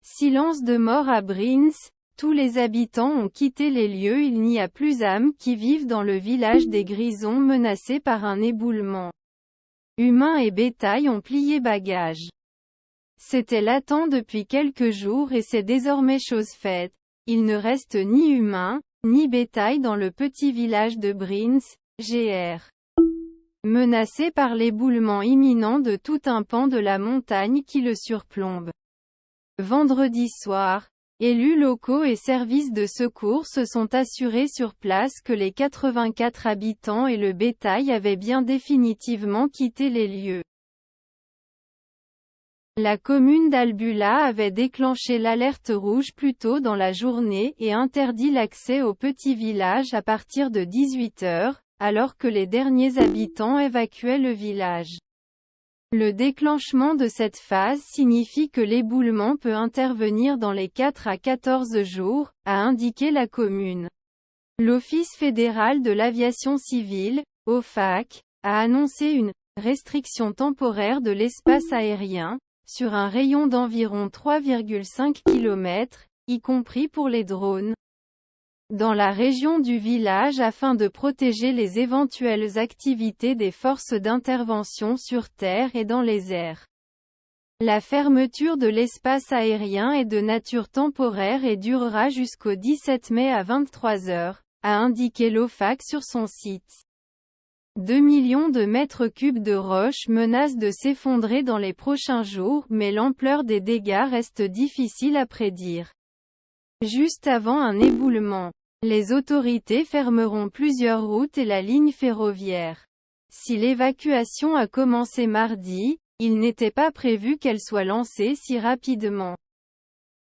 Silence de mort à Briens. Tous les habitants ont quitté les lieux. Il n'y a plus âmes qui vivent dans le village des Grisons menacé par un éboulement. Humains et bétail ont plié bagages. C'était latent depuis quelques jours et c'est désormais chose faite. Il ne reste ni humains, ni bétail dans le petit village de Briens, Gr. Menacé par l'éboulement imminent de tout un pan de la montagne qui le surplombe. Vendredi soir, élus locaux et services de secours se sont assurés sur place que les 84 habitants et le bétail avaient bien définitivement quitté les lieux. La commune d'Albula avait déclenché l'alerte rouge plus tôt dans la journée et interdit l'accès au petit village à partir de 18 h, alors que les derniers habitants évacuaient le village. Le déclenchement de cette phase signifie que l'éboulement peut intervenir dans les 4 à 14 jours, a indiqué la commune. L'Office fédéral de l'aviation civile, OFAC, a annoncé une restriction temporaire de l'espace aérien, sur un rayon d'environ 3,5 km, y compris pour les drones, dans la région du village afin de protéger les éventuelles activités des forces d'intervention sur terre et dans les airs. La fermeture de l'espace aérien est de nature temporaire et durera jusqu'au 17 mai à 23 h, a indiqué l'OFAC sur son site. 2 millions de mètres cubes de roches menacent de s'effondrer dans les prochains jours, mais l'ampleur des dégâts reste difficile à prédire. Juste avant un éboulement, les autorités fermeront plusieurs routes et la ligne ferroviaire. Si l'évacuation a commencé mardi, il n'était pas prévu qu'elle soit lancée si rapidement.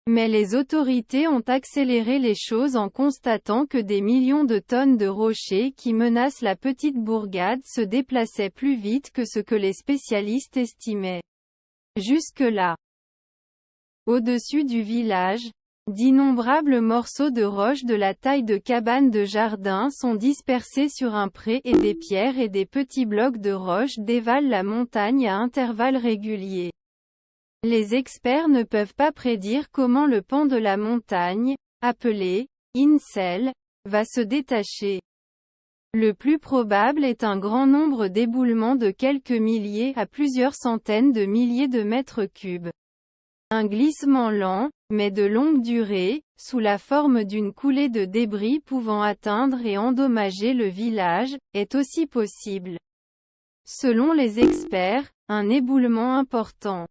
Mais les autorités ont accéléré les choses en constatant que des millions de tonnes de rochers qui menacent la petite bourgade se déplaçaient plus vite que ce que les spécialistes estimaient. Jusque-là, au-dessus du village, d'innombrables morceaux de roche de la taille de cabanes de jardin sont dispersés sur un pré et des pierres et des petits blocs de roche dévalent la montagne à intervalles réguliers. Les experts ne peuvent pas prédire comment le pan de la montagne, appelé Insel, va se détacher. Le plus probable est un grand nombre d'éboulements de quelques milliers à plusieurs centaines de milliers de mètres cubes. Un glissement lent, mais de longue durée, sous la forme d'une coulée de débris pouvant atteindre et endommager le village, est aussi possible. Selon les experts, un éboulement important,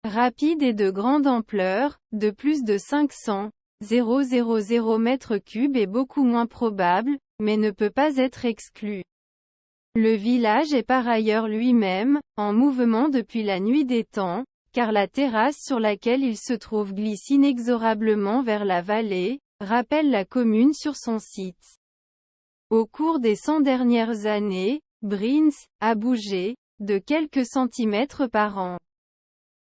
rapide et de grande ampleur, de plus de 500 000 mètres cubes est beaucoup moins probable, mais ne peut pas être exclu. Le village est par ailleurs lui-même, en mouvement depuis la nuit des temps, car la terrasse sur laquelle il se trouve glisse inexorablement vers la vallée, rappelle la commune sur son site. Au cours des 100 dernières années, Briens a bougé de quelques centimètres par an.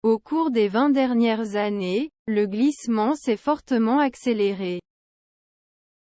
Au cours des 20 dernières années, le glissement s'est fortement accéléré.